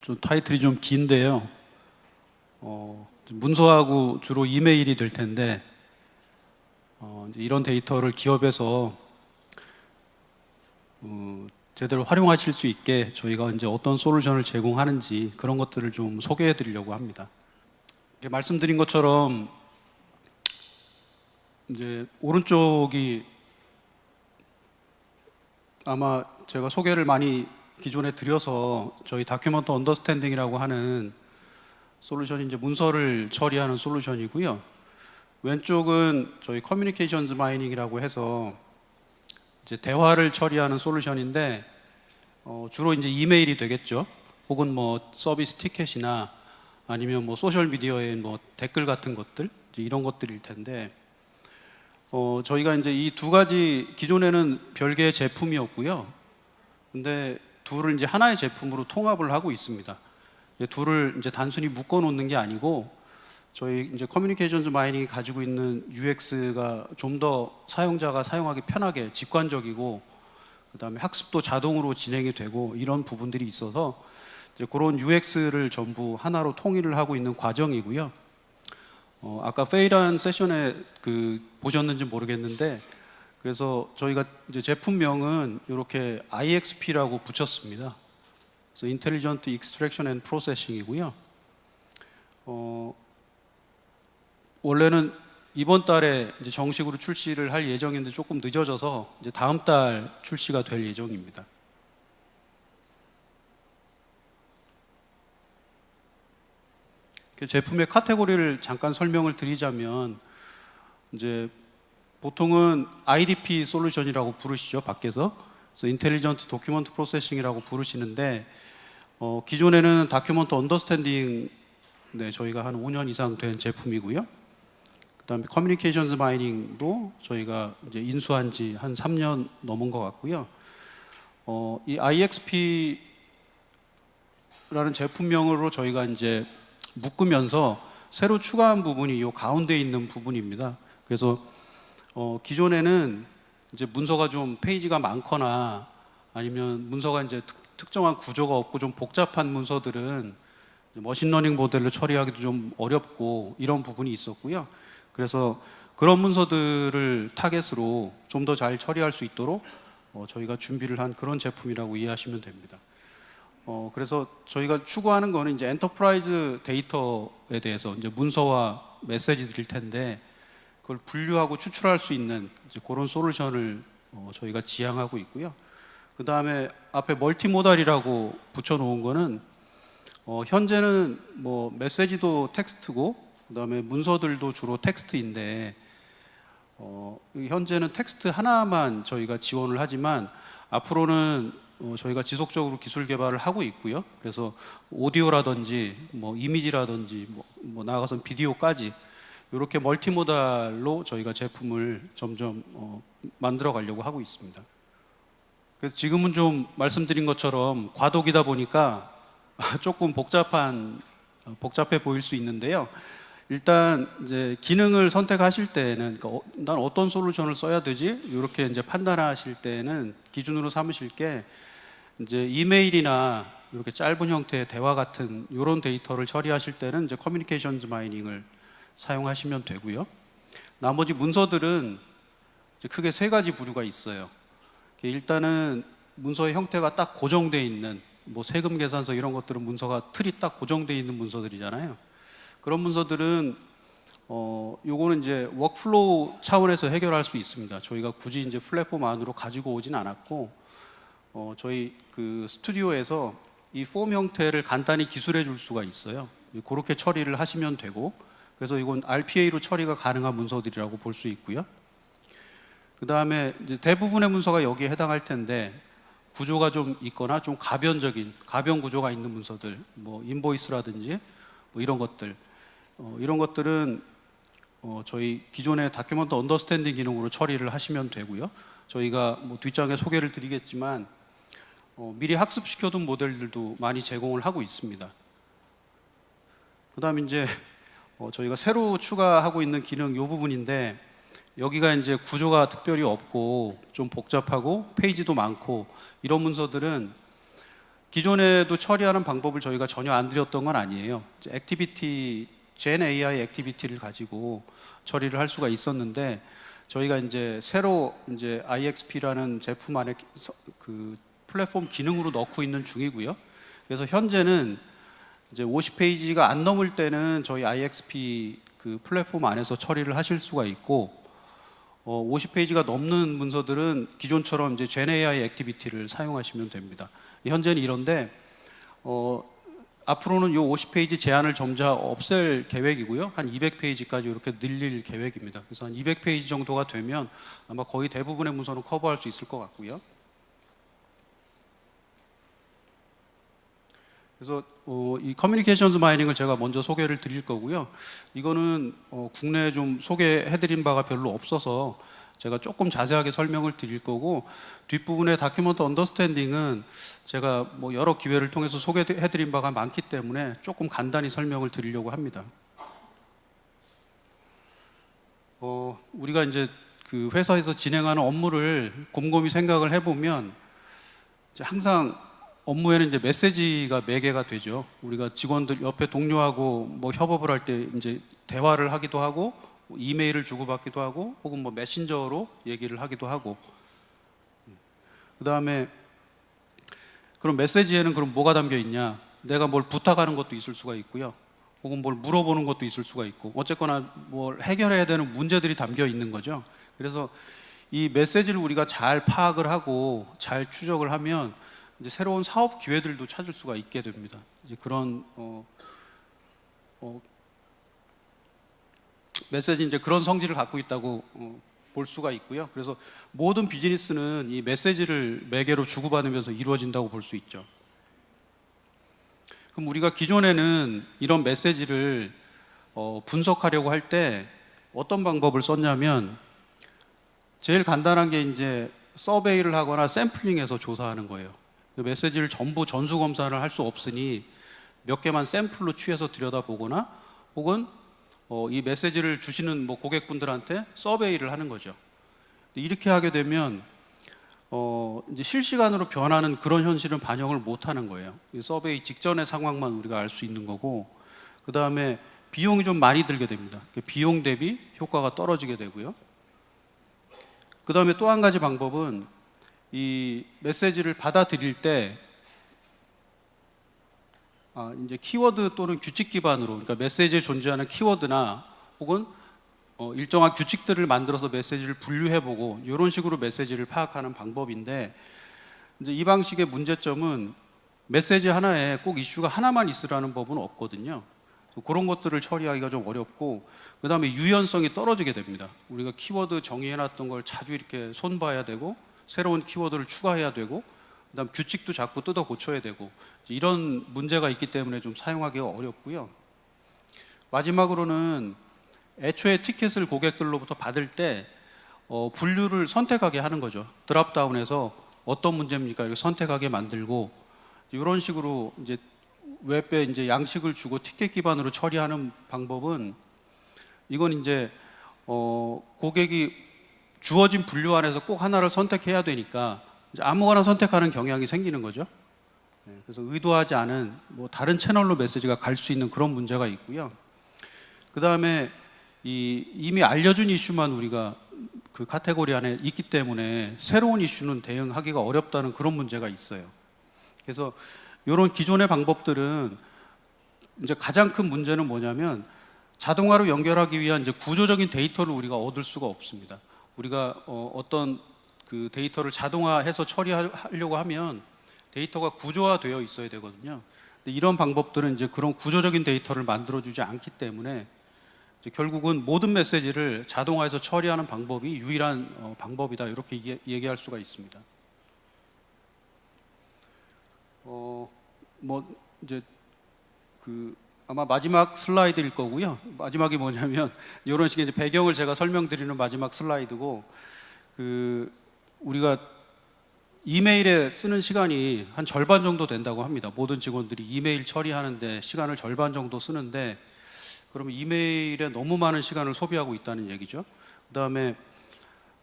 좀 타이틀이 좀 긴데요. 문서하고 주로 이메일이 될 텐데 이제 이런 데이터를 기업에서 제대로 활용하실 수 있게 저희가 이제 어떤 솔루션을 제공하는지 그런 것들을 좀 소개해 드리려고 합니다. 말씀드린 것처럼 이제 오른쪽이 아마 제가 소개를 많이 기존에 드려서 저희 다큐먼트 언더스탠딩이라고 하는 솔루션이 이제 문서를 처리하는 솔루션이고요. 왼쪽은 저희 커뮤니케이션즈 마이닝이라고 해서 이제 대화를 처리하는 솔루션인데 주로 이제 이메일이 되겠죠. 혹은 뭐 서비스 티켓이나 아니면 뭐 소셜 미디어의 뭐 댓글 같은 것들 이제 이런 것들일 텐데 저희가 이제 이 두 가지 기존에는 별개의 제품이었고요. 근데 둘을 이제 하나의 제품으로 통합을 하고 있습니다. 둘을 이제 단순히 묶어 놓는 게 아니고 저희 이제 커뮤니케이션즈 마이닝이 가지고 있는 UX가 좀 더 사용자가 사용하기 편하게 직관적이고 그다음에 학습도 자동으로 진행이 되고 이런 부분들이 있어서 이제 그런 UX를 전부 하나로 통일을 하고 있는 과정이고요. 아까 페이란 세션에 보셨는지 모르겠는데 그래서 저희가 이제 제품명은 이렇게 IXP라고 붙였습니다. 그래서 Intelligent Extraction and Processing이고요. 원래는 이번 달에 이제 정식으로 출시를 할 예정인데 조금 늦어져서 이제 다음 달 출시가 될 예정입니다. 제품의 카테고리를 잠깐 설명을 드리자면 이제 보통은 IDP 솔루션이라고 부르시죠, 밖에서. 그래서 인텔리전트 도큐먼트 프로세싱이라고 부르시는데 기존에는 다큐먼트 언더스탠딩 저희가 한 5년 이상 된 제품이고요. 그다음에 커뮤니케이션즈 마이닝도 저희가 이제 인수한 지 한 3년 넘은 것 같고요. 이 IXP라는 제품명으로 저희가 이제 묶으면서 새로 추가한 부분이 이 가운데 있는 부분입니다. 그래서 기존에는 이제 문서가 좀 페이지가 많거나 아니면 문서가 이제 특정한 구조가 없고 좀 복잡한 문서들은 머신러닝 모델로 처리하기도 좀 어렵고 이런 부분이 있었고요. 그래서 그런 문서들을 타겟으로 좀 더 잘 처리할 수 있도록 저희가 준비를 한 그런 제품이라고 이해하시면 됩니다. 그래서 저희가 추구하는 거는 이제 엔터프라이즈 데이터에 대해서 이제 문서와 메시지들일 텐데 그걸 분류하고 추출할 수 있는 이제 그런 솔루션을 저희가 지향하고 있고요. 그 다음에 앞에 멀티모달이라고 붙여놓은 거는 현재는 뭐 메시지도 텍스트고 그 다음에 문서들도 주로 텍스트인데 현재는 텍스트 하나만 저희가 지원을 하지만 앞으로는 저희가 지속적으로 기술 개발을 하고 있고요. 그래서 오디오라든지 뭐 이미지라든지 뭐 나아가서 비디오까지 이렇게 멀티모달로 저희가 제품을 점점 만들어 가려고 하고 있습니다. 그래서 지금은 좀 말씀드린 것처럼 과도기다 보니까 조금 복잡해 보일 수 있는데요. 일단 이제 기능을 선택하실 때는 난 어떤 솔루션을 써야 되지? 이렇게 이제 판단하실 때는 기준으로 삼으실 게 이제 이메일이나 이렇게 짧은 형태의 대화 같은 이런 데이터를 처리하실 때는 이제 커뮤니케이션즈 마이닝을 사용하시면 되고요. 나머지 문서들은 이제 크게 세 가지 부류가 있어요. 일단은 문서의 형태가 딱 고정되어 있는 뭐 세금 계산서 이런 것들은 문서가 틀이 딱 고정되어 있는 문서들이잖아요. 그런 문서들은 요거는 이제 워크플로우 차원에서 해결할 수 있습니다. 저희가 굳이 이제 플랫폼 안으로 가지고 오진 않았고 저희 그 스튜디오에서 이 폼 형태를 간단히 기술해 줄 수가 있어요. 그렇게 처리를 하시면 되고 그래서 이건 RPA로 처리가 가능한 문서들이라고 볼 수 있고요. 그 다음에 이제 대부분의 문서가 여기에 해당할 텐데 구조가 좀 있거나 좀 가변 구조가 있는 문서들, 뭐 인보이스라든지 뭐 이런 것들, 이런 것들은 저희 기존의 다큐먼트 언더스탠딩 기능으로 처리를 하시면 되고요. 저희가 뭐 뒷장에 소개를 드리겠지만 미리 학습시켜둔 모델들도 많이 제공을 하고 있습니다. 그 다음에 이제 저희가 새로 추가하고 있는 기능 이 부분인데 여기가 이제 구조가 특별히 없고 좀 복잡하고 페이지도 많고 이런 문서들은 기존에도 처리하는 방법을 저희가 전혀 안 드렸던 건 아니에요. 액티비티, 젠 AI 액티비티를 가지고 처리를 할 수가 있었는데 저희가 이제 새로 이제 IXP라는 제품 안에 그 플랫폼 기능으로 넣고 있는 중이고요. 그래서 현재는 이제 50페이지가 안 넘을 때는 저희 IXP 그 플랫폼 안에서 처리를 하실 수가 있고 50페이지가 넘는 문서들은 기존처럼 이제 젠 AI 액티비티를 사용하시면 됩니다. 현재는 이런데 앞으로는 이 50페이지 제한을 점차 없앨 계획이고요. 한 200페이지까지 이렇게 늘릴 계획입니다. 그래서 한 200페이지 정도가 되면 아마 거의 대부분의 문서는 커버할 수 있을 것 같고요. 그래서 이 커뮤니케이션즈 마이닝을 제가 먼저 소개를 드릴 거고요. 이거는 국내에 좀 소개해드린 바가 별로 없어서 제가 조금 자세하게 설명을 드릴 거고, 뒷부분에 다큐먼트 언더스탠딩은 제가 뭐 여러 기회를 통해서 소개해드린 바가 많기 때문에 조금 간단히 설명을 드리려고 합니다. 우리가 이제 그 회사에서 진행하는 업무를 곰곰이 생각을 해보면 이제 항상 업무에는 이제 메시지가 매개가 되죠. 우리가 직원들 옆에 동료하고 뭐 협업을 할 때 이제 대화를 하기도 하고 이메일을 주고받기도 하고 혹은 뭐 메신저로 얘기를 하기도 하고, 그다음에 그럼 메시지에는 그럼 뭐가 담겨 있냐? 내가 뭘 부탁하는 것도 있을 수가 있고요. 혹은 뭘 물어보는 것도 있을 수가 있고, 어쨌거나 뭘 해결해야 되는 문제들이 담겨 있는 거죠. 그래서 이 메시지를 우리가 잘 파악을 하고 잘 추적을 하면 이제 새로운 사업 기회들도 찾을 수가 있게 됩니다. 이제 그런 메시지 이제 그런 성질을 갖고 있다고 볼 수가 있고요. 그래서 모든 비즈니스는 이 메시지를 매개로 주고받으면서 이루어진다고 볼 수 있죠. 그럼 우리가 기존에는 이런 메시지를 분석하려고 할 때 어떤 방법을 썼냐면, 제일 간단한 게 이제 서베이를 하거나 샘플링해서 조사하는 거예요. 메시지를 전부 전수 검사를 할 수 없으니 몇 개만 샘플로 취해서 들여다보거나 혹은 이 메시지를 주시는 뭐 고객분들한테 서베이를 하는 거죠. 이렇게 하게 되면 이제 실시간으로 변하는 그런 현실은 반영을 못 하는 거예요. 이 서베이 직전의 상황만 우리가 알 수 있는 거고, 그 다음에 비용이 좀 많이 들게 됩니다. 비용 대비 효과가 떨어지게 되고요. 그 다음에 또 한 가지 방법은 이 메시지를 받아들일 때 이제 키워드 또는 규칙 기반으로, 그러니까 메시지에 존재하는 키워드나 혹은 일정한 규칙들을 만들어서 메시지를 분류해보고 이런 식으로 메시지를 파악하는 방법인데, 이제 이 방식의 문제점은 메시지 하나에 꼭 이슈가 하나만 있으라는 법은 없거든요. 그런 것들을 처리하기가 좀 어렵고, 그 다음에 유연성이 떨어지게 됩니다. 우리가 키워드 정의해놨던 걸 자주 이렇게 손봐야 되고 새로운 키워드를 추가해야 되고 그다음 규칙도 자꾸 뜯어 고쳐야 되고, 이런 문제가 있기 때문에 좀 사용하기가 어렵고요. 마지막으로는 애초에 티켓을 고객들로부터 받을 때 분류를 선택하게 하는 거죠. 드랍다운해서 어떤 문제입니까? 이렇게 선택하게 만들고, 이런 식으로 이제 웹에 이제 양식을 주고 티켓 기반으로 처리하는 방법은, 이건 이제 고객이 주어진 분류 안에서 꼭 하나를 선택해야 되니까 이제 아무거나 선택하는 경향이 생기는 거죠. 그래서 의도하지 않은 뭐 다른 채널로 메시지가 갈 수 있는 그런 문제가 있고요. 그 다음에 이미 알려준 이슈만 우리가 그 카테고리 안에 있기 때문에 새로운 이슈는 대응하기가 어렵다는 그런 문제가 있어요. 그래서 이런 기존의 방법들은 이제 가장 큰 문제는 뭐냐면, 자동화로 연결하기 위한 이제 구조적인 데이터를 우리가 얻을 수가 없습니다. 우리가 어떤 그 데이터를 자동화해서 처리하려고 하면 데이터가 구조화되어 있어야 되거든요. 근데 이런 방법들은 이제 그런 구조적인 데이터를 만들어주지 않기 때문에 이제 결국은 모든 메시지를 자동화해서 처리하는 방법이 유일한 방법이다, 이렇게 얘기할 수가 있습니다. 뭐 이제 그 아마 마지막 슬라이드일 거고요. 마지막이 뭐냐면 이런 식의 이제 배경을 제가 설명드리는 마지막 슬라이드고, 그 우리가 이메일에 쓰는 시간이 한 절반 정도 된다고 합니다. 모든 직원들이 이메일 처리하는데 시간을 절반 정도 쓰는데, 그러면 이메일에 너무 많은 시간을 소비하고 있다는 얘기죠. 그 다음에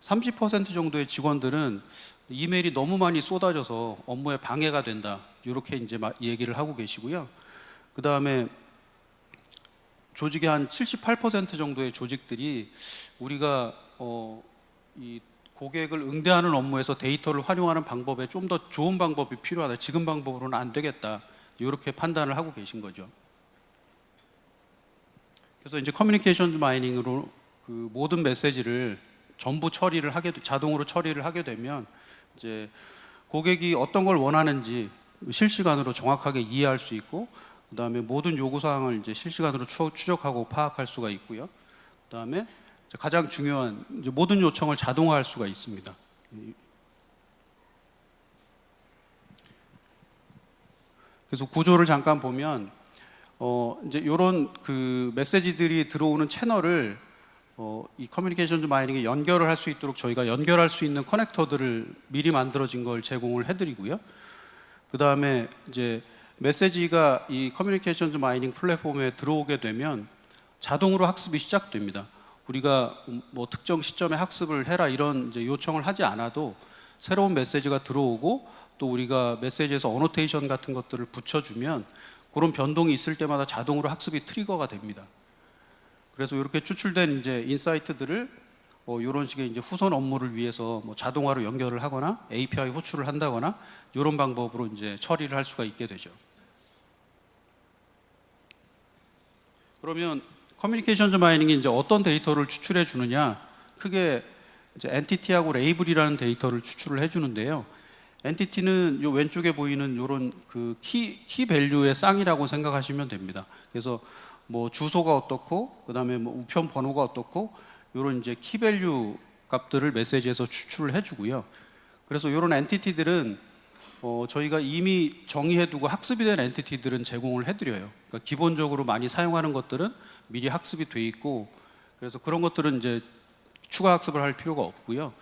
30% 정도의 직원들은 이메일이 너무 많이 쏟아져서 업무에 방해가 된다. 이렇게 이제 얘기를 하고 계시고요. 그 다음에 조직의 한 78% 정도의 조직들이 우리가 이 고객을 응대하는 업무에서 데이터를 활용하는 방법에 좀 더 좋은 방법이 필요하다. 지금 방법으로는 안 되겠다. 이렇게 판단을 하고 계신 거죠. 그래서 이제 커뮤니케이션 마이닝으로 그 모든 메시지를 전부 자동으로 처리를 하게 되면 이제 고객이 어떤 걸 원하는지 실시간으로 정확하게 이해할 수 있고, 그 다음에 모든 요구 사항을 이제 실시간으로 추적하고 파악할 수가 있고요. 그 다음에 가장 중요한 이제 모든 요청을 자동화할 수가 있습니다. 그래서 구조를 잠깐 보면 이제 이런 그 메시지들이 들어오는 채널을 이 커뮤니케이션 마이닝에 연결을 할 수 있도록 저희가 연결할 수 있는 커넥터들을 미리 만들어진 걸 제공을 해드리고요. 그 다음에 이제 메시지가 이 커뮤니케이션 마이닝 플랫폼에 들어오게 되면 자동으로 학습이 시작됩니다. 우리가 뭐 특정 시점에 학습을 해라 이런 이제 요청을 하지 않아도 새로운 메시지가 들어오고 또 우리가 메시지에서 어노테이션 같은 것들을 붙여주면 그런 변동이 있을 때마다 자동으로 학습이 트리거가 됩니다. 그래서 이렇게 추출된 이제 인사이트들을 이런 식의 이제 후선 업무를 위해서 뭐 자동화로 연결을 하거나 API 호출을 한다거나 이런 방법으로 이제 처리를 할 수가 있게 되죠. 그러면 커뮤니케이션 마이닝이 이제 어떤 데이터를 추출해 주느냐? 크게 이제 엔티티하고 레이블이라는 데이터를 추출을 해 주는데요. 엔티티는 요 왼쪽에 보이는 요런 그 키 밸류의 쌍이라고 생각하시면 됩니다. 그래서 뭐 주소가 어떻고 그다음에 뭐 우편 번호가 어떻고 요런 이제 키 밸류 값들을 메시지에서 추출을 해 주고요. 그래서 요런 엔티티들은 저희가 이미 정의해두고 학습이 된 엔티티들은 제공을 해드려요. 그러니까 기본적으로 많이 사용하는 것들은 미리 학습이 돼 있고, 그래서 그런 것들은 이제 추가 학습을 할 필요가 없고요.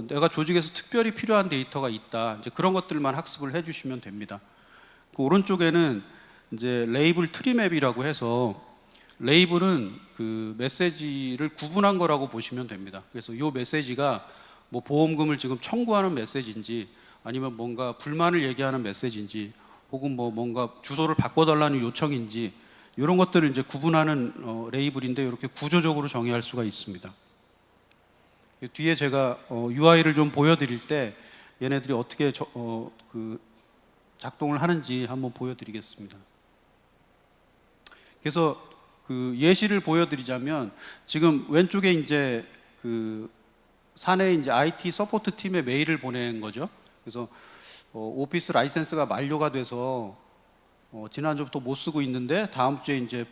내가 조직에서 특별히 필요한 데이터가 있다. 이제 그런 것들만 학습을 해주시면 됩니다. 그 오른쪽에는 이제 레이블 트리맵이라고 해서 레이블은 그 메시지를 구분한 거라고 보시면 됩니다. 그래서 이 메시지가 뭐 보험금을 지금 청구하는 메시지인지 아니면 뭔가 불만을 얘기하는 메시지인지 혹은 뭐 뭔가 주소를 바꿔달라는 요청인지 이런 것들을 이제 구분하는 레이블인데 이렇게 구조적으로 정의할 수가 있습니다. 뒤에 제가 UI를 좀 보여드릴 때 얘네들이 어떻게 그 작동을 하는지 한번 보여드리겠습니다. 그래서 그 예시를 보여드리자면 지금 왼쪽에 이제 그 사내 이제 IT 서포트 팀에 메일을 보낸 거죠. 그래서 오피스 라이센스가 만료가 돼서 지난주부터 못 쓰고 있는데 다음 주에 이제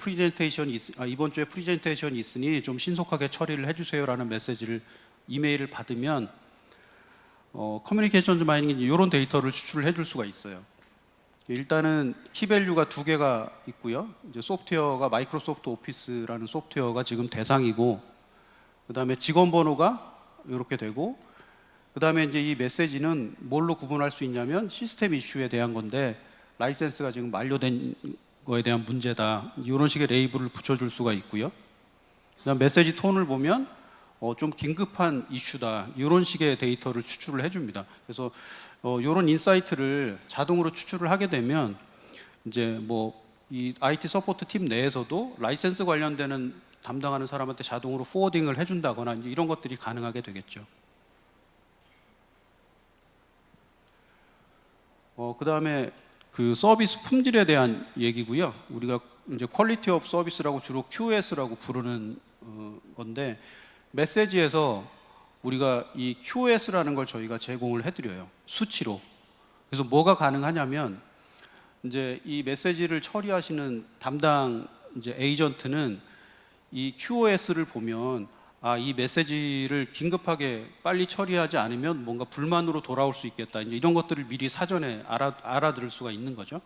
이번 주에 프리젠테이션이 있으니 좀 신속하게 처리를 해주세요라는 메시지를 이메일을 받으면 커뮤니케이션 마이닝이 이런 데이터를 추출을 해줄 수가 있어요. 일단은 키밸류가 두 개가 있고요. 이제 소프트웨어가 마이크로소프트 오피스라는 소프트웨어가 지금 대상이고, 그 다음에 직원 번호가 이렇게 되고, 그 다음에 이제 이 메시지는 뭘로 구분할 수 있냐면 시스템 이슈에 대한 건데 라이센스가 지금 만료된 거에 대한 문제다. 이런 식의 레이블을 붙여줄 수가 있고요. 그다음 메시지 톤을 보면 좀 긴급한 이슈다. 이런 식의 데이터를 추출을 해줍니다. 그래서 이런 인사이트를 자동으로 추출을 하게 되면 이제 뭐 이 IT 서포트 팀 내에서도 라이센스 관련되는 담당하는 사람한테 자동으로 포워딩을 해준다거나 이제 이런 것들이 가능하게 되겠죠. 그 다음에 그 서비스 품질에 대한 얘기고요. 우리가 이제 퀄리티 오브 서비스라고 주로 QoS라고 부르는 건데 메시지에서 우리가 이 QoS라는 걸 저희가 제공을 해드려요. 수치로. 그래서 뭐가 가능하냐면 이제 이 메시지를 처리하시는 담당 이제 에이전트는 이 QoS를 보면 이 메시지를 긴급하게 빨리 처리하지 않으면 뭔가 불만으로 돌아올 수 있겠다. 이제 이런 것들을 미리 사전에 알아들을 수가 있는 거죠.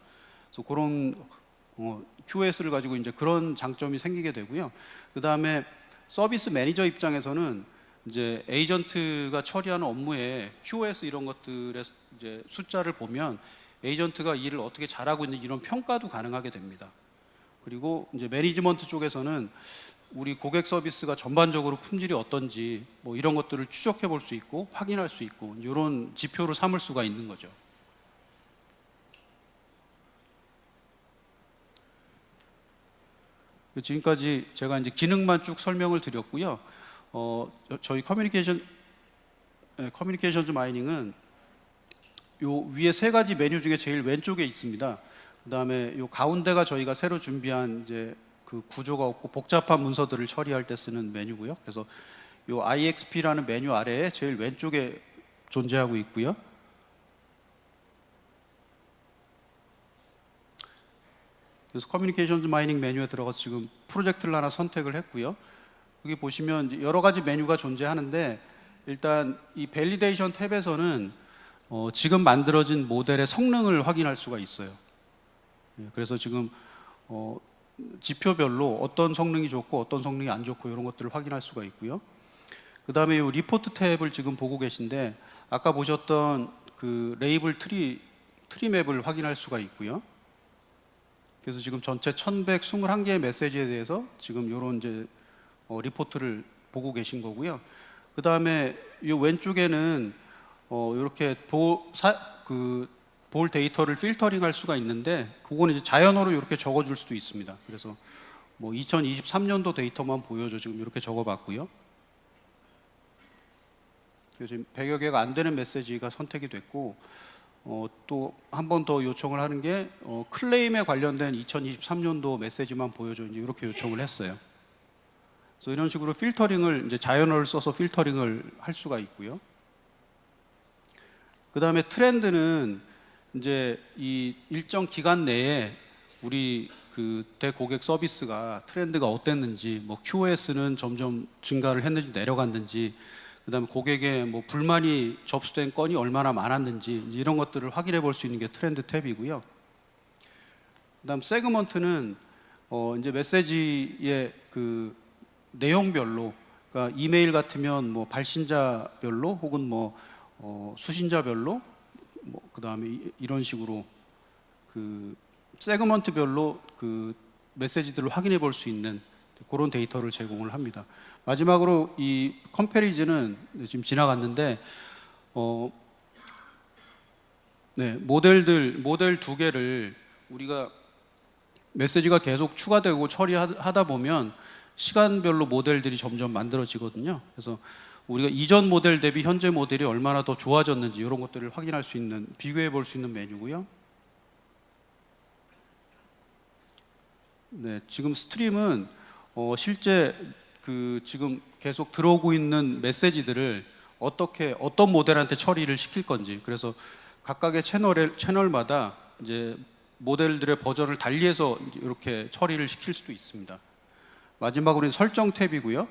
그래서 그런 QoS를 가지고 이제 그런 장점이 생기게 되고요. 그 다음에 서비스 매니저 입장에서는 이제 에이전트가 처리하는 업무에 QoS 이런 것들의 이제 숫자를 보면 에이전트가 일을 어떻게 잘하고 있는지 이런 평가도 가능하게 됩니다. 그리고 이제 매니지먼트 쪽에서는 우리 고객 서비스가 전반적으로 품질이 어떤지 뭐 이런 것들을 추적해 볼 수 있고 확인할 수 있고 이런 지표로 삼을 수가 있는 거죠. 지금까지 제가 이제 기능만 쭉 설명을 드렸고요. 저희 커뮤니케이션즈 마이닝은 요 위에 세 가지 메뉴 중에 제일 왼쪽에 있습니다. 그다음에 요 가운데가 저희가 새로 준비한 이제 그 구조가 없고 복잡한 문서들을 처리할 때 쓰는 메뉴고요. 그래서 요 IXP라는 메뉴 아래에 제일 왼쪽에 존재하고 있고요. 그래서 커뮤니케이션즈 마이닝 메뉴에 들어가서 지금 프로젝트를 하나 선택을 했고요. 여기 보시면 여러 가지 메뉴가 존재하는데 일단 이 밸리데이션 탭에서는 지금 만들어진 모델의 성능을 확인할 수가 있어요. 그래서 지금 지표별로 어떤 성능이 좋고 어떤 성능이 안 좋고 이런 것들을 확인할 수가 있고요. 그 다음에 이 리포트 탭을 지금 보고 계신데 아까 보셨던 그 레이블 트리 맵을 확인할 수가 있고요. 그래서 지금 전체 1121개의 메시지에 대해서 지금 이런 이제 리포트를 보고 계신 거고요. 그 다음에 이 왼쪽에는 이렇게 볼 데이터를 필터링할 수가 있는데 그거는 이제 자연어로 이렇게 적어줄 수도 있습니다. 그래서 뭐 2023년도 데이터만 보여줘 지금 이렇게 적어봤고요. 지금 100여 개가 안 되는 메시지가 선택이 됐고 또 한 번 더 요청을 하는 게 클레임에 관련된 2023년도 메시지만 보여줘 이제 이렇게 요청을 했어요. 그래서 이런 식으로 필터링을 이제 자연어를 써서 필터링을 할 수가 있고요. 그 다음에 트렌드는 이제 이 일정 기간 내에 우리 그 대고객 서비스가 트렌드가 어땠는지, 뭐 QoS는 점점 증가를 했는지 내려갔는지, 그다음에 고객의 뭐 불만이 접수된 건이 얼마나 많았는지 이런 것들을 확인해 볼 수 있는 게 트렌드 탭이고요. 그다음 세그먼트는 이제 메시지의 그 내용별로, 그러니까 이메일 같으면 뭐 발신자별로 혹은 뭐 수신자별로 뭐 그다음에 이런 식으로 그 세그먼트별로 그 메시지들을 확인해 볼 수 있는 그런 데이터를 제공을 합니다. 마지막으로 이 컴패리즌은 지금 지나갔는데 모델 두 개를 우리가 메시지가 계속 추가되고 처리하다 보면 시간별로 모델들이 점점 만들어지거든요. 그래서 우리가 이전 모델 대비 현재 모델이 얼마나 더 좋아졌는지 이런 것들을 확인할 수 있는, 비교해 볼 수 있는 메뉴고요. 네, 지금 스트림은 실제 그 지금 계속 들어오고 있는 메시지들을 어떤 모델한테 처리를 시킬 건지, 그래서 각각의 채널마다 이제 모델들의 버전을 달리해서 이렇게 처리를 시킬 수도 있습니다. 마지막으로는 설정 탭이고요.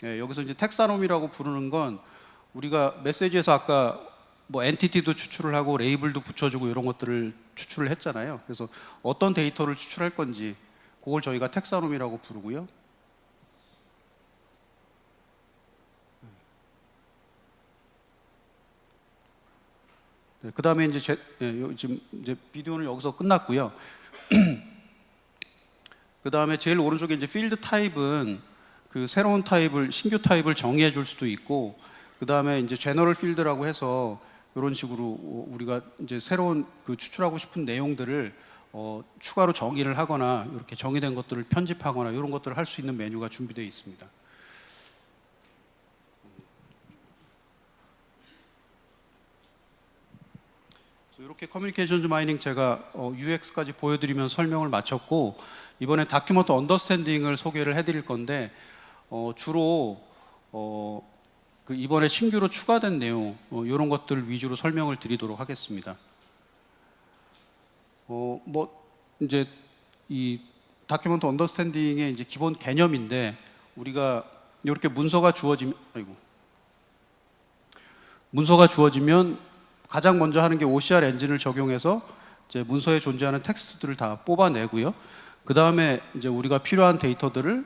네, 여기서 이제 텍사노미라고 부르는 건 우리가 메시지에서 아까 뭐 엔티티도 추출을 하고 레이블도 붙여주고 이런 것들을 추출을 했잖아요. 그래서 어떤 데이터를 추출할 건지 그걸 저희가 텍사노미라고 부르고요. 네, 그 다음에 이제 지금 이제 비디오는 여기서 끝났고요. 그 다음에 제일 오른쪽에 이제 필드 타입은 그 새로운 타입을, 신규 타입을 정의해 줄 수도 있고, 그 다음에 이제 제너럴 필드라고 해서 이런 식으로 우리가 이제 새로운 그 추출하고 싶은 내용들을 추가로 정의를 하거나 이렇게 정의된 것들을 편집하거나 이런 것들을 할 수 있는 메뉴가 준비되어 있습니다. 이렇게 커뮤니케이션즈 마이닝 제가 UX까지 보여드리면 설명을 마쳤고, 이번에 다큐먼트 언더스탠딩을 소개를 해드릴 건데 주로 그 이번에 신규로 추가된 내용 이런 것들 위주로 설명을 드리도록 하겠습니다. 뭐 이제 이 다큐먼트 언더스탠딩의 이제 기본 개념인데, 우리가 이렇게 문서가 주어지면 가장 먼저 하는 게 OCR 엔진을 적용해서 이제 문서에 존재하는 텍스트들을 다 뽑아내고요. 그 다음에 이제 우리가 필요한 데이터들을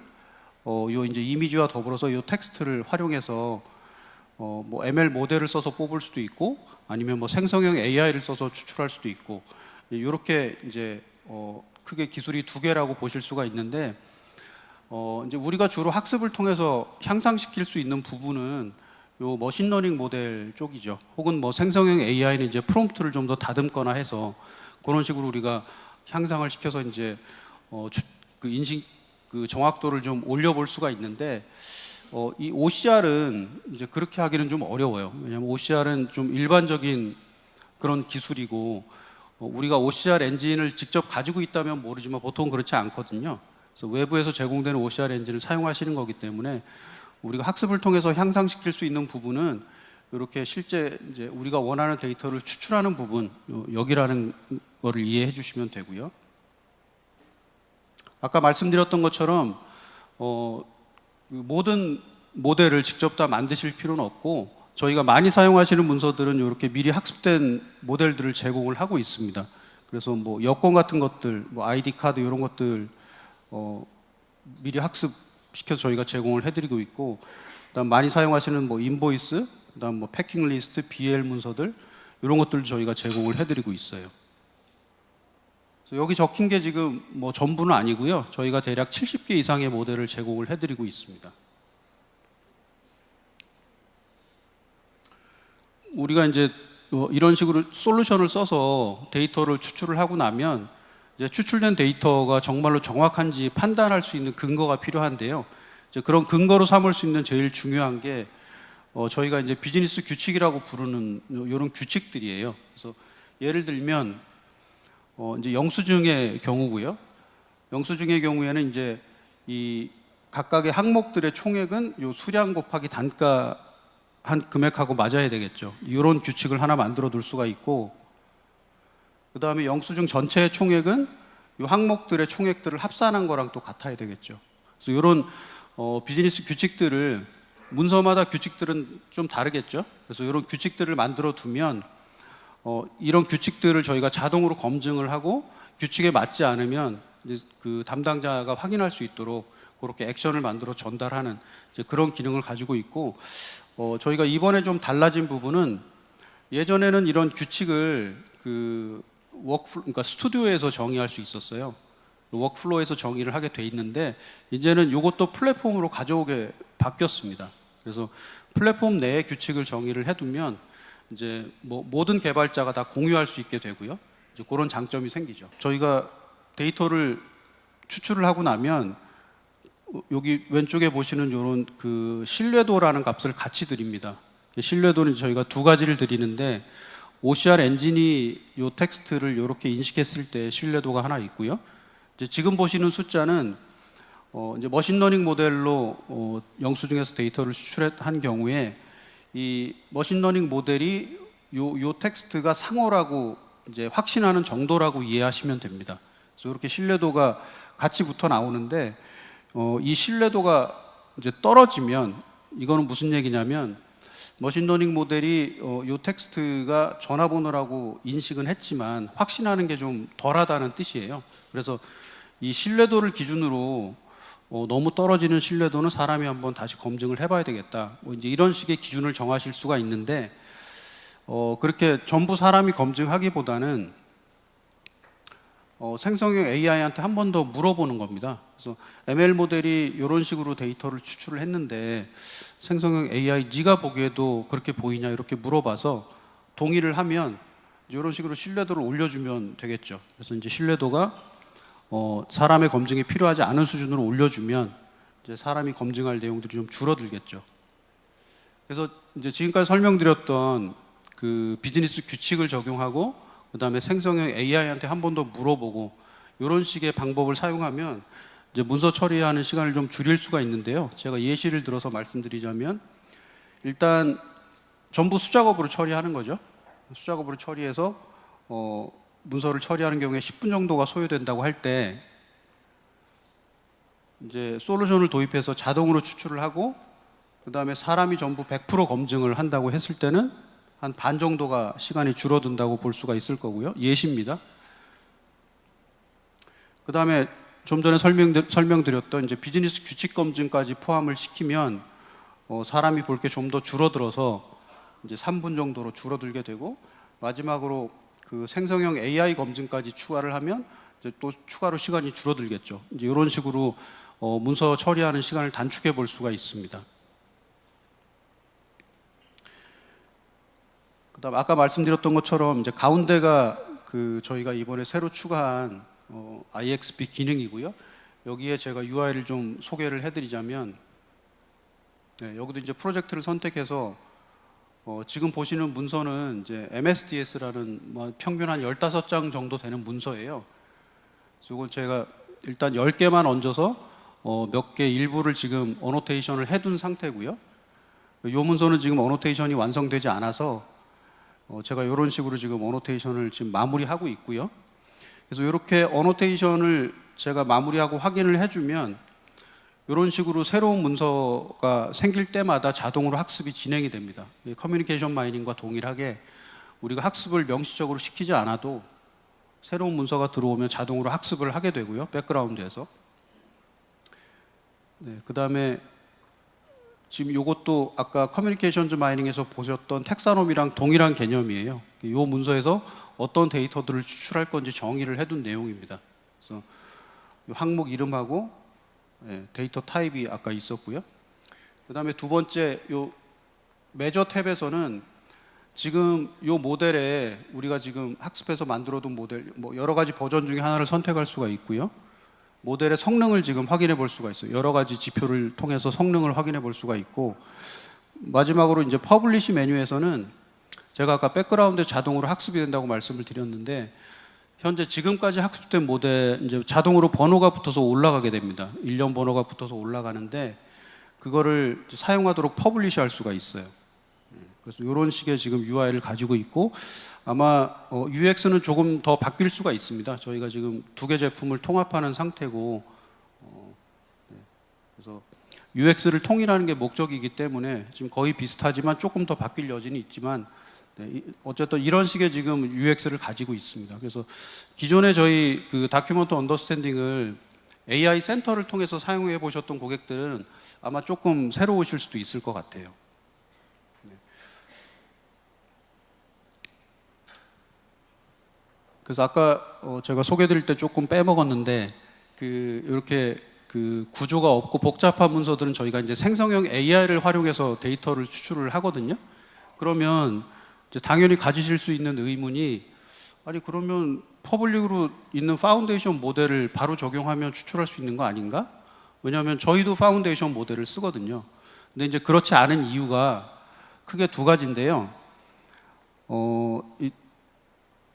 요 이제 이미지와 더불어서 요 텍스트를 활용해서 뭐 ML 모델을 써서 뽑을 수도 있고, 아니면 뭐 생성형 AI를 써서 추출할 수도 있고, 이렇게 이제 크게 기술이 두 개라고 보실 수가 있는데, 이제 우리가 주로 학습을 통해서 향상시킬 수 있는 부분은 요 머신러닝 모델 쪽이죠. 혹은 뭐 생성형 AI는 이제 프롬프트를 좀 더 다듬거나 해서 그런 식으로 우리가 향상을 시켜서 이제 그 인식 그 정확도를 좀 올려볼 수가 있는데 이 OCR은 이제 그렇게 하기는 좀 어려워요. 왜냐하면 OCR은 좀 일반적인 그런 기술이고 우리가 OCR 엔진을 직접 가지고 있다면 모르지만 보통 그렇지 않거든요. 그래서 외부에서 제공되는 OCR 엔진을 사용하시는 거기 때문에 우리가 학습을 통해서 향상시킬 수 있는 부분은 이렇게 실제 이제 우리가 원하는 데이터를 추출하는 부분 여기라는 거를 이해해 주시면 되고요. 아까 말씀드렸던 것처럼 모든 모델을 직접 다 만드실 필요는 없고 저희가 많이 사용하시는 문서들은 이렇게 미리 학습된 모델들을 제공을 하고 있습니다. 그래서 뭐 여권 같은 것들, 뭐 아이디 카드 이런 것들 미리 학습시켜서 저희가 제공을 해드리고 있고, 그다음 많이 사용하시는 뭐 인보이스, 그다음 뭐 패킹 리스트, BL 문서들 이런 것들 저희가 제공을 해드리고 있어요. 그래서 여기 적힌 게 지금 뭐 전부는 아니고요. 저희가 대략 70개 이상의 모델을 제공을 해드리고 있습니다. 우리가 이제 이런 식으로 솔루션을 써서 데이터를 추출을 하고 나면 이제 추출된 데이터가 정말로 정확한지 판단할 수 있는 근거가 필요한데요. 이제 그런 근거로 삼을 수 있는 제일 중요한 게 저희가 이제 비즈니스 규칙이라고 부르는 이런 규칙들이에요. 그래서 예를 들면 이제 영수증의 경우고요. 영수증의 경우에는 이제 이 각각의 항목들의 총액은 요 수량 곱하기 단가 한 금액하고 맞아야 되겠죠. 이런 규칙을 하나 만들어 둘 수가 있고, 그 다음에 영수증 전체의 총액은 이 항목들의 총액들을 합산한 거랑 또 같아야 되겠죠. 그래서 이런 비즈니스 규칙들을 문서마다 규칙들은 좀 다르겠죠. 그래서 이런 규칙들을 만들어 두면 이런 규칙들을 저희가 자동으로 검증을 하고 규칙에 맞지 않으면 이제 그 담당자가 확인할 수 있도록 그렇게 액션을 만들어 전달하는 이제 그런 기능을 가지고 있고, 저희가 이번에 좀 달라진 부분은 예전에는 이런 규칙을 그러니까 스튜디오에서 정의할 수 있었어요. 워크플로우에서 정의를 하게 돼 있는데 이제는 이것도 플랫폼으로 가져오게 바뀌었습니다. 그래서 플랫폼 내에 규칙을 정의를 해두면 이제 뭐 모든 개발자가 다 공유할 수 있게 되고요. 이제 그런 장점이 생기죠. 저희가 데이터를 추출을 하고 나면 여기 왼쪽에 보시는 이런 그 신뢰도라는 값을 같이 드립니다. 신뢰도는 저희가 두 가지를 드리는데 OCR 엔진이 이 텍스트를 이렇게 인식했을 때 신뢰도가 하나 있고요. 이제 지금 보시는 숫자는 이제 머신러닝 모델로 영수증에서 데이터를 추출한 경우에 이 머신러닝 모델이 요 텍스트가 상어라고 이제 확신하는 정도라고 이해하시면 됩니다. 그래서 이렇게 신뢰도가 같이 붙어 나오는데 이 신뢰도가 이제 떨어지면 이거는 무슨 얘기냐면 머신러닝 모델이 이 텍스트가 전화번호라고 인식은 했지만 확신하는 게 좀 덜하다는 뜻이에요. 그래서 이 신뢰도를 기준으로 너무 떨어지는 신뢰도는 사람이 한번 다시 검증을 해봐야 되겠다. 뭐 이제 이런 식의 기준을 정하실 수가 있는데 그렇게 전부 사람이 검증하기보다는 생성형 AI한테 한 번 더 물어보는 겁니다. 그래서 ML 모델이 이런 식으로 데이터를 추출을 했는데 생성형 AI 네가 보기에도 그렇게 보이냐 이렇게 물어봐서 동의를 하면 이런 식으로 신뢰도를 올려주면 되겠죠. 그래서 이제 신뢰도가 사람의 검증이 필요하지 않은 수준으로 올려주면 이제 사람이 검증할 내용들이 좀 줄어들겠죠. 그래서 이제 지금까지 설명드렸던 그 비즈니스 규칙을 적용하고 그다음에 생성형 AI한테 한 번 더 물어보고 이런 식의 방법을 사용하면 이제 문서 처리하는 시간을 좀 줄일 수가 있는데요. 제가 예시를 들어서 말씀드리자면 일단 전부 수작업으로 처리하는 거죠. 수작업으로 처리해서 문서를 처리하는 경우에 10분 정도가 소요된다고 할 때 이제 솔루션을 도입해서 자동으로 추출을 하고 그다음에 사람이 전부 100% 검증을 한다고 했을 때는 한 반 정도가 시간이 줄어든다고 볼 수가 있을 거고요. 예시입니다. 그다음에 좀 전에 설명드렸던 이제 비즈니스 규칙 검증까지 포함을 시키면 사람이 볼 게 좀 더 줄어들어서 이제 3분 정도로 줄어들게 되고 마지막으로 그 생성형 AI 검증까지 추가를 하면 이제 또 추가로 시간이 줄어들겠죠. 이제 이런 식으로 문서 처리하는 시간을 단축해 볼 수가 있습니다. 그다음 아까 말씀드렸던 것처럼 이제 가운데가 저희가 이번에 새로 추가한 IXB 기능이고요. 여기에 제가 UI를 좀 소개를 해드리자면, 네, 여기도 이제 프로젝트를 선택해서 지금 보시는 문서는 이제 MSDS라는 뭐 평균 한 15장 정도 되는 문서예요. 이건 제가 일단 10개만 얹어서 몇 개 일부를 지금 어노테이션을 해둔 상태고요. 이 문서는 지금 어노테이션이 완성되지 않아서 제가 이런 식으로 지금 어노테이션을 지금 마무리하고 있고요. 그래서 이렇게 어노테이션을 제가 마무리하고 확인을 해주면 이런 식으로 새로운 문서가 생길 때마다 자동으로 학습이 진행이 됩니다. 커뮤니케이션 마이닝과 동일하게 우리가 학습을 명시적으로 시키지 않아도 새로운 문서가 들어오면 자동으로 학습을 하게 되고요. 백그라운드에서. 네, 그 다음에 지금 이것도 아까 커뮤니케이션즈 마이닝에서 보셨던 텍사노미랑 동일한 개념이에요. 이 문서에서 어떤 데이터들을 추출할 건지 정의를 해둔 내용입니다. 그래서 이 항목 이름하고 데이터 타입이 아까 있었고요. 그 다음에 두 번째 요 메저 탭에서는 지금 이 모델에 우리가 지금 학습해서 만들어둔 모델 뭐 여러 가지 버전 중에 하나를 선택할 수가 있고요. 모델의 성능을 지금 확인해 볼 수가 있어요. 여러 가지 지표를 통해서 성능을 확인해 볼 수가 있고, 마지막으로 이제 퍼블리시 메뉴에서는 제가 아까 백그라운드에 자동으로 학습이 된다고 말씀을 드렸는데, 현재 지금까지 학습된 모델 이제 자동으로 번호가 붙어서 올라가게 됩니다. 일련 번호가 붙어서 올라가는데 그거를 사용하도록 퍼블리시 할 수가 있어요. 그래서 이런 식의 지금 UI를 가지고 있고, 아마 UX는 조금 더 바뀔 수가 있습니다. 저희가 지금 두 개 제품을 통합하는 상태고, 그래서 UX를 통일하는 게 목적이기 때문에 지금 거의 비슷하지만 조금 더 바뀔 여지는 있지만, 네, 어쨌든 이런 식의 지금 UX를 가지고 있습니다. 그래서 기존에 저희 그 다큐먼트 언더스탠딩을 AI 센터를 통해서 사용해 보셨던 고객들은 아마 조금 새로우실 수도 있을 것 같아요. 네. 그래서 아까 제가 소개해 드릴 때 조금 빼먹었는데, 이렇게 구조가 없고 복잡한 문서들은 저희가 이제 생성형 AI를 활용해서 데이터를 추출을 하거든요. 그러면 이제 당연히 가지실 수 있는 의문이, 아니 그러면 퍼블릭으로 있는 파운데이션 모델을 바로 적용하면 추출할 수 있는 거 아닌가? 왜냐하면 저희도 파운데이션 모델을 쓰거든요. 근데 이제 그렇지 않은 이유가 크게 두 가지인데요. 이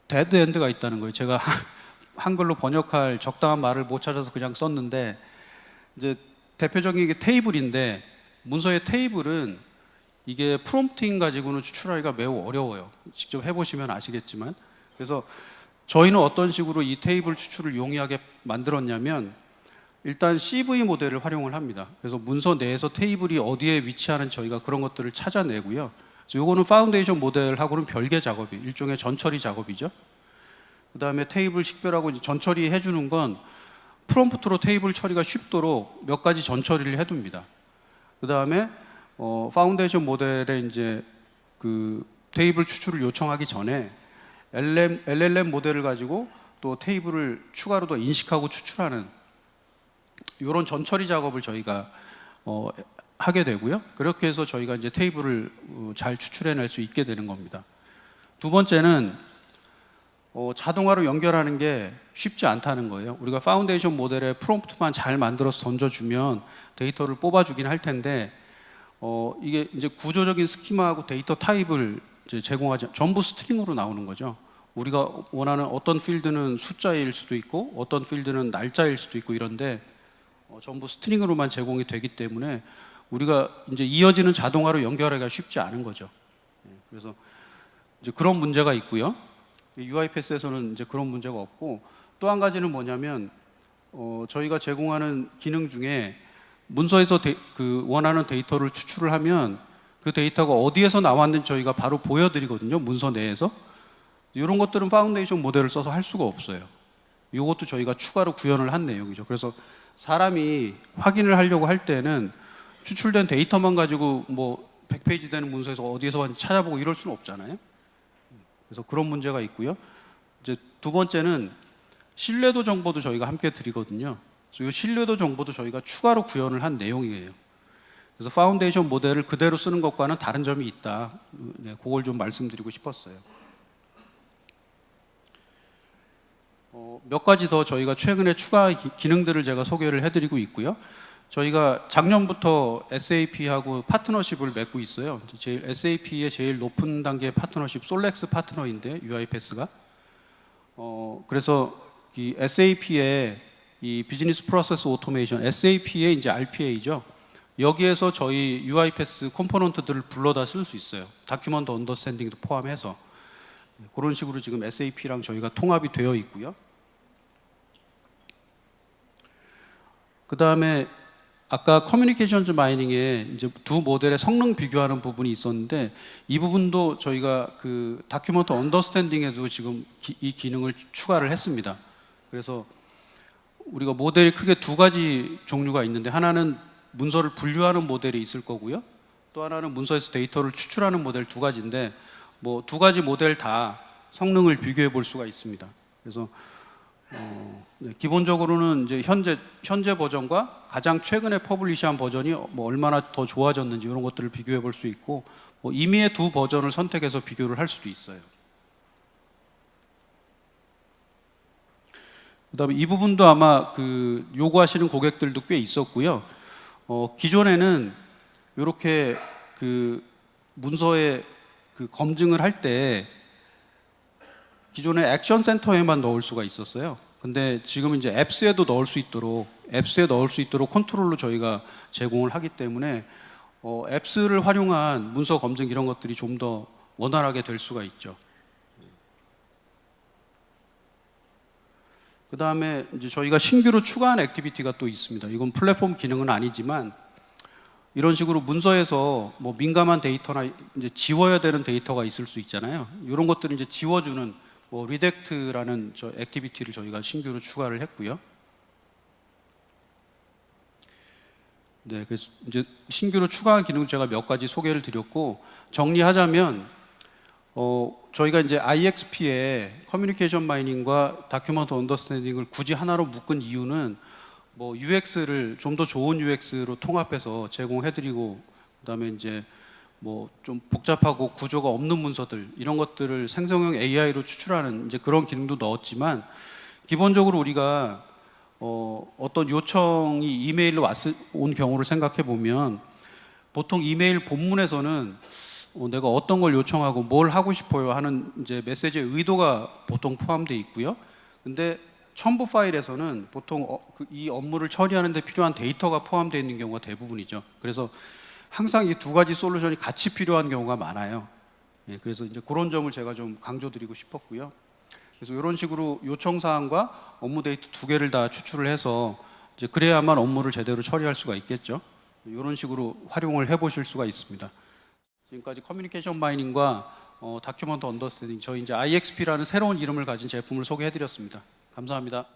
데드 엔드가 있다는 거예요. 제가 한글로 번역할 적당한 말을 못 찾아서 그냥 썼는데, 이제 대표적인 게 테이블인데, 문서의 테이블은 이게 프롬프팅 가지고는 추출하기가 매우 어려워요. 직접 해보시면 아시겠지만. 그래서 저희는 어떤 식으로 이 테이블 추출을 용이하게 만들었냐면, 일단 CV 모델을 활용을 합니다. 그래서 문서 내에서 테이블이 어디에 위치하는 저희가 그런 것들을 찾아내고요. 그래서 이거는 파운데이션 모델하고는 별개 작업이, 일종의 전처리 작업이죠. 그 다음에 테이블 식별하고 이제 전처리 해주는 건 프롬프트로 테이블 처리가 쉽도록 몇 가지 전처리를 해둡니다. 그 다음에 파운데이션 모델에 이제 테이블 추출을 요청하기 전에 LLM 모델을 가지고 또 테이블을 추가로 더 인식하고 추출하는 이런 전처리 작업을 저희가 하게 되고요. 그렇게 해서 저희가 이제 테이블을 잘 추출해낼 수 있게 되는 겁니다. 두 번째는 자동화로 연결하는 게 쉽지 않다는 거예요. 우리가 파운데이션 모델에 프롬프트만 잘 만들어서 던져주면 데이터를 뽑아주긴 할 텐데, 이게 이제 구조적인 스키마하고 데이터 타입을 이제 제공하지, 전부 스트링으로 나오는 거죠. 우리가 원하는 어떤 필드는 숫자일 수도 있고 어떤 필드는 날짜일 수도 있고 이런데 전부 스트링으로만 제공이 되기 때문에 우리가 이제 이어지는 자동화로 연결하기가 쉽지 않은 거죠. 그래서 이제 그런 문제가 있고요. UiPath에서는 이제 그런 문제가 없고, 또 한 가지는 뭐냐면 저희가 제공하는 기능 중에 문서에서 원하는 데이터를 추출을 하면 그 데이터가 어디에서 나왔는지 저희가 바로 보여드리거든요. 문서 내에서. 이런 것들은 파운데이션 모델을 써서 할 수가 없어요. 이것도 저희가 추가로 구현을 한 내용이죠. 그래서 사람이 확인을 하려고 할 때는 추출된 데이터만 가지고 뭐 100페이지 되는 문서에서 어디에서 왔는지 찾아보고 이럴 수는 없잖아요. 그래서 그런 문제가 있고요. 이제 두 번째는 신뢰도 정보도 저희가 함께 드리거든요. 그래서 이 신뢰도 정보도 저희가 추가로 구현을 한 내용이에요. 그래서 파운데이션 모델을 그대로 쓰는 것과는 다른 점이 있다. 네, 그걸 좀 말씀드리고 싶었어요. 몇 가지 더 저희가 최근에 추가 기능들을 제가 소개를 해드리고 있고요. 저희가 작년부터 SAP하고 파트너십을 맺고 있어요. SAP의 제일 높은 단계의 파트너십 솔렉스 파트너인데 UiPath가 그래서 이 SAP의 이 비즈니스 프로세스 오토메이션 SAP의 이제 RPA죠. 여기에서 저희 UiPath 컴포넌트들을 불러다 쓸 수 있어요. 다큐먼트 언더스탠딩도 포함해서 그런 식으로 지금 SAP랑 저희가 통합이 되어 있고요. 그 다음에 아까 커뮤니케이션즈 마이닝에 이제 두 모델의 성능 비교하는 부분이 있었는데 이 부분도 저희가 그 다큐먼트 언더스탠딩에도 지금 이 기능을 추가를 했습니다. 그래서 우리가 모델이 크게 두 가지 종류가 있는데 하나는 문서를 분류하는 모델이 있을 거고요. 또 하나는 문서에서 데이터를 추출하는 모델 두 가지인데 뭐 두 가지 모델 다 성능을 비교해 볼 수가 있습니다. 그래서 네, 기본적으로는 이제 현재 버전과 가장 최근에 퍼블리시한 버전이 뭐 얼마나 더 좋아졌는지 이런 것들을 비교해 볼 수 있고 뭐 임의의 두 버전을 선택해서 비교를 할 수도 있어요. 그다음에 이 부분도 아마 그 요구하시는 고객들도 꽤 있었고요. 기존에는 이렇게 그 문서에 그 검증을 할 때 기존에 액션 센터에만 넣을 수가 있었어요. 근데 지금 이제 앱스에도 넣을 수 있도록 컨트롤로 저희가 제공을 하기 때문에 앱스를 활용한 문서 검증 이런 것들이 좀 더 원활하게 될 수가 있죠. 그 다음에 이제 저희가 신규로 추가한 액티비티가 또 있습니다. 이건 플랫폼 기능은 아니지만 이런 식으로 문서에서 뭐 민감한 데이터나 이제 지워야 되는 데이터가 있을 수 있잖아요. 이런 것들을 이제 지워주는 뭐 리덱트라는 저 액티비티를 저희가 신규로 추가를 했고요. 네, 그래서 이제 신규로 추가한 기능 제가 몇 가지 소개를 드렸고 정리하자면 저희가 이제 IXP에 커뮤니케이션 마이닝과 다큐먼트 언더스탠딩을 굳이 하나로 묶은 이유는 뭐 UX를 좀 더 좋은 UX로 통합해서 제공해드리고 그다음에 이제 뭐 좀 복잡하고 구조가 없는 문서들 이런 것들을 생성형 AI로 추출하는 이제 그런 기능도 넣었지만 기본적으로 우리가 어떤 요청이 이메일로 온 경우를 생각해 보면 보통 이메일 본문에서는 내가 어떤 걸 요청하고 뭘 하고 싶어요 하는 이제 메시지의 의도가 보통 포함되어 있고요. 근데 첨부 파일에서는 보통 이 업무를 처리하는 데 필요한 데이터가 포함되어 있는 경우가 대부분이죠. 그래서 항상 이 두 가지 솔루션이 같이 필요한 경우가 많아요. 예, 그래서 이제 그런 점을 제가 좀 강조드리고 싶었고요. 그래서 이런 식으로 요청 사항과 업무 데이터 두 개를 다 추출을 해서 이제 그래야만 업무를 제대로 처리할 수가 있겠죠. 이런 식으로 활용을 해보실 수가 있습니다. 지금까지 커뮤니케이션 마이닝과 다큐먼트 언더스탠딩 저희 이제 IXP라는 새로운 이름을 가진 제품을 소개해드렸습니다. 감사합니다.